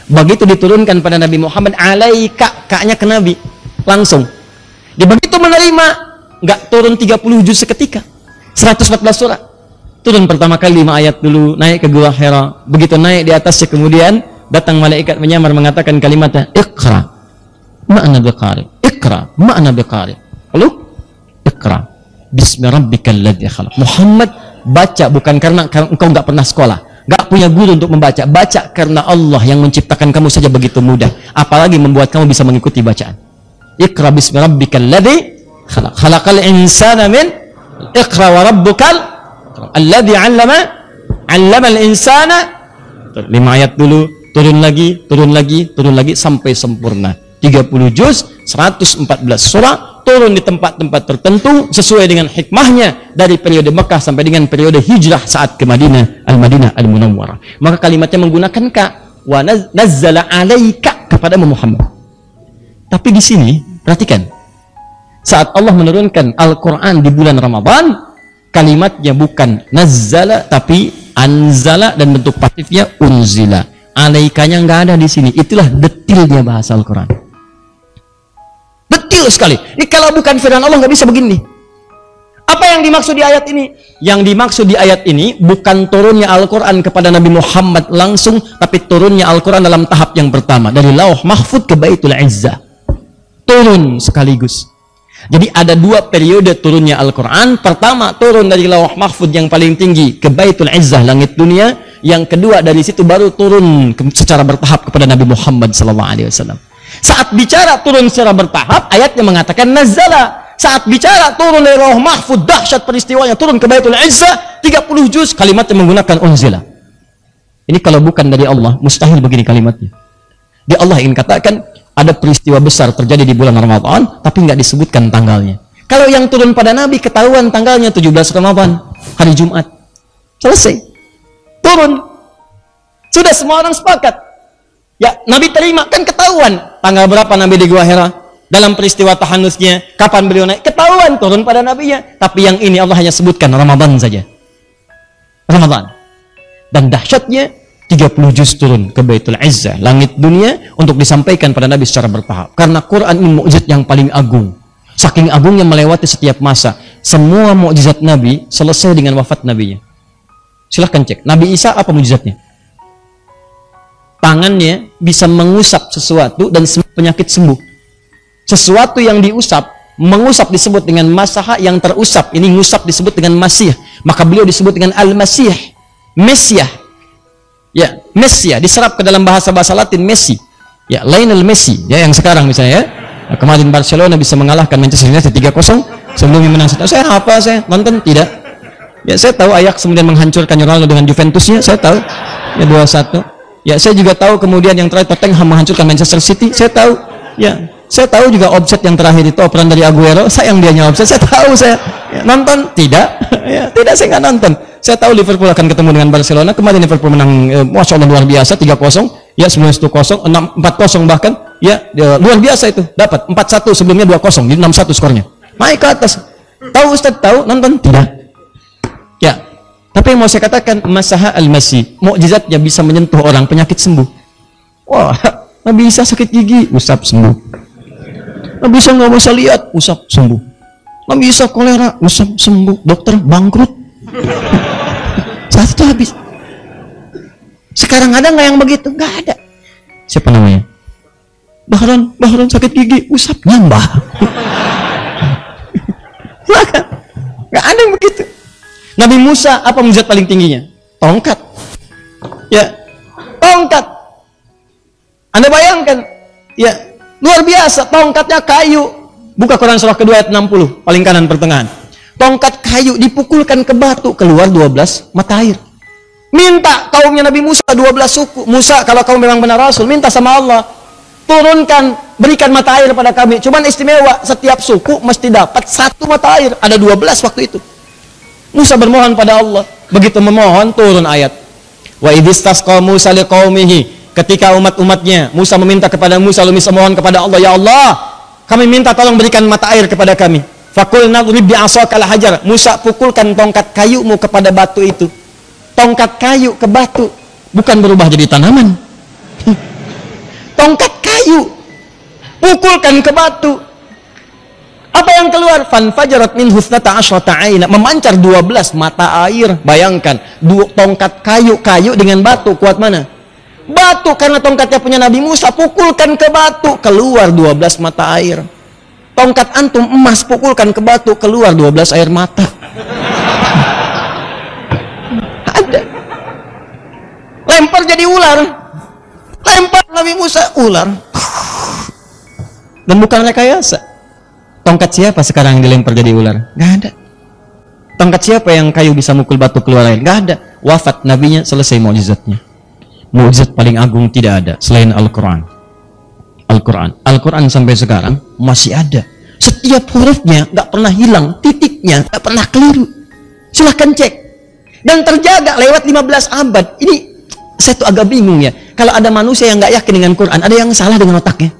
Begitu diturunkan pada Nabi Muhammad, alaika, kaknya ke Nabi, langsung. Dia begitu menerima, nggak turun 30 juz seketika, 114 surat. Turun pertama kali 5 ayat dulu, naik ke Gua Hira. Begitu naik di atasnya, kemudian datang malaikat menyamar mengatakan kalimatnya, Iqra, ma'ana biqari. Iqra, ma'ana biqari. Lalu, Iqra, bismi rabbikal ladzi khalaq. Muhammad, baca bukan karena engkau nggak pernah sekolah, gak punya guru untuk membaca. Baca karena Allah yang menciptakan kamu saja begitu mudah, apalagi membuat kamu bisa mengikuti bacaan. Iqra bismi rabbikal ladzi khalaq. Khalaqal insana min Iqra wa rabbukal alladzi 'allamal insana. 5 ayat dulu, turun lagi sampai sempurna. 30 juz, 114 surah, turun di tempat-tempat tertentu sesuai dengan hikmahnya dari periode Mekah sampai dengan periode hijrah saat ke Madinah, Al-Madinah Al-Munawwarah. Maka kalimatnya menggunakan ka, wa nazzala 'alaika, kepada Muhammad. Tapi di sini perhatikan, saat Allah menurunkan Al-Qur'an di bulan Ramadan, kalimatnya bukan nazzala tapi anzala, dan bentuk pasifnya unzila. 'Alaikanya nggak ada di sini. Itulah detilnya bahasa Al-Qur'an. Detil sekali. Ini kalau bukan firman Allah nggak bisa begini. Apa yang dimaksud di ayat ini? Yang dimaksud di ayat ini bukan turunnya Al-Quran kepada Nabi Muhammad langsung, tapi turunnya Al-Quran dalam tahap yang pertama, dari Lauh Mahfud ke Baitul Izzah. Turun sekaligus. Jadi ada 2 periode turunnya Al-Quran. Pertama, turun dari Lauh Mahfud yang paling tinggi ke Baitul Izzah, langit dunia. Yang kedua, dari situ baru turun secara bertahap kepada Nabi Muhammad SAW. Saat bicara turun secara bertahap, ayatnya mengatakan nazzala. Saat bicara turun dari Lauh Mahfud, dahsyat peristiwanya, turun ke Baitul Izzah, 30 juz, kalimatnya menggunakan unzila. Ini kalau bukan dari Allah, mustahil begini kalimatnya. Di Allah ingin katakan, ada peristiwa besar terjadi di bulan Ramadan, tapi nggak disebutkan tanggalnya. Kalau yang turun pada Nabi, ketahuan tanggalnya 17 Ramadan, hari Jumat. Selesai. Turun. Sudah semua orang sepakat. Ya, Nabi terima, kan ketahuan tanggal berapa Nabi di Gua Hira, dalam peristiwa tahanusnya, kapan beliau naik, ketahuan turun pada nabinya. Tapi yang ini Allah hanya sebutkan Ramadan saja. Ramadan. Dan dahsyatnya 30 juz turun ke Baitul Izzah, langit dunia, untuk disampaikan pada Nabi secara bertahap. Karena Quran ini mukjizat yang paling agung. Saking agungnya melewati setiap masa. Semua mukjizat Nabi selesai dengan wafat nabinya. Silahkan cek. Nabi Isa apa mukjizatnya? Tangannya bisa mengusap sesuatu dan penyakit sembuh. Sesuatu yang diusap, mengusap disebut dengan masaha, yang terusap ini ngusap disebut dengan masih. Maka beliau disebut dengan Al-Masih, Mesiah. Ya, Mesiah diserap ke dalam bahasa Latin Messi. Ya, Lionel Messi, ya, yang sekarang misalnya ya. Nah, kemarin Barcelona bisa mengalahkan Manchester United 3-0 sebelumnya menang. Saya apa? Saya nonton tidak? Ya, saya tahu Ajax kemudian menghancurkan Ronaldo dengan Juventusnya, saya tahu. Ya, 2-1. Ya, saya juga tahu kemudian yang terakhir Tottenham menghancurkan Manchester City, saya tahu. Ya, saya tahu juga offset yang terakhir itu operan dari Aguero, sayang dianya offset, saya tahu. Saya ya, nonton tidak? Ya, tidak, saya nggak nonton. Saya tahu Liverpool akan ketemu dengan Barcelona. Kemarin Liverpool menang, Masya Allah luar biasa, 3-0, ya, sebelumnya 1-0, 4-0 bahkan, ya, luar biasa itu. Dapat 4-1, sebelumnya 2-0, jadi 6-1 skornya. Naik ke atas. Tahu Ustaz, tahu, nonton? Tidak. Ya, tapi yang mau saya katakan, Masaha Al-Masih, mukjizatnya bisa menyentuh orang, penyakit sembuh. Wah, Nabi Isa sakit gigi, usap sembuh. Nabi Isa nggak bisa lihat, usap sembuh. Nabi Isa kolera, usap sembuh. Dokter bangkrut. Saat itu habis. Sekarang ada nggak yang begitu? Nggak ada. Siapa namanya? Bahron sakit gigi, usap nyambah. Nggak ada yang begitu. Nabi Musa, apa mujizat paling tingginya? Tongkat. Ya, tongkat. Anda bayangkan, ya, luar biasa, tongkatnya kayu. Buka Quran surah kedua ayat 60, paling kanan pertengahan. Tongkat kayu dipukulkan ke batu, keluar 12 mata air. Minta kaumnya Nabi Musa, 12 suku. Musa, kalau kamu memang benar Rasul, minta sama Allah, turunkan, berikan mata air pada kami. Cuman istimewa, setiap suku mesti dapat 1 mata air. Ada 12 waktu itu. Musa bermohon pada Allah. Begitu memohon, turun ayat. Wa idistasqa Musa liqaumihi. Ketika umat-umatnya, Musa meminta kepada Musa, lalu Musa mohon kepada Allah, ya Allah, kami minta tolong berikan mata air kepada kami. Fakul nadrib bi'asakal hajar. Musa, pukulkan tongkat kayumu kepada batu itu. Tongkat kayu ke batu, bukan berubah jadi tanaman. kayu. Pukulkan ke batu. Apa yang keluar? Fanfajarat min husnata asyrata aina, memancar 12 mata air. Bayangkan, tongkat kayu dengan batu, kuat mana? Batu, karena tongkatnya punya Nabi Musa, pukulkan ke batu, keluar 12 mata air. Tongkat antum emas, pukulkan ke batu, keluar 12 air mata. Ada. Lempar jadi ular. Lempar Nabi Musa, ular. Dan bukan rekayasa. Tongkat siapa sekarang yang dilempar jadi ular? Gak ada. Tongkat siapa yang kayu bisa mukul batu keluar air? Gak ada. Wafat nabinya, selesai mukjizatnya. Mukjizat paling agung tidak ada selain Al-Quran. Al-Quran sampai sekarang masih ada. Setiap hurufnya gak pernah hilang, titiknya gak pernah keliru. Silahkan cek. Dan terjaga lewat 15 abad. Ini saya tuh agak bingung ya. Kalau ada manusia yang gak yakin dengan Quran, ada yang salah dengan otaknya.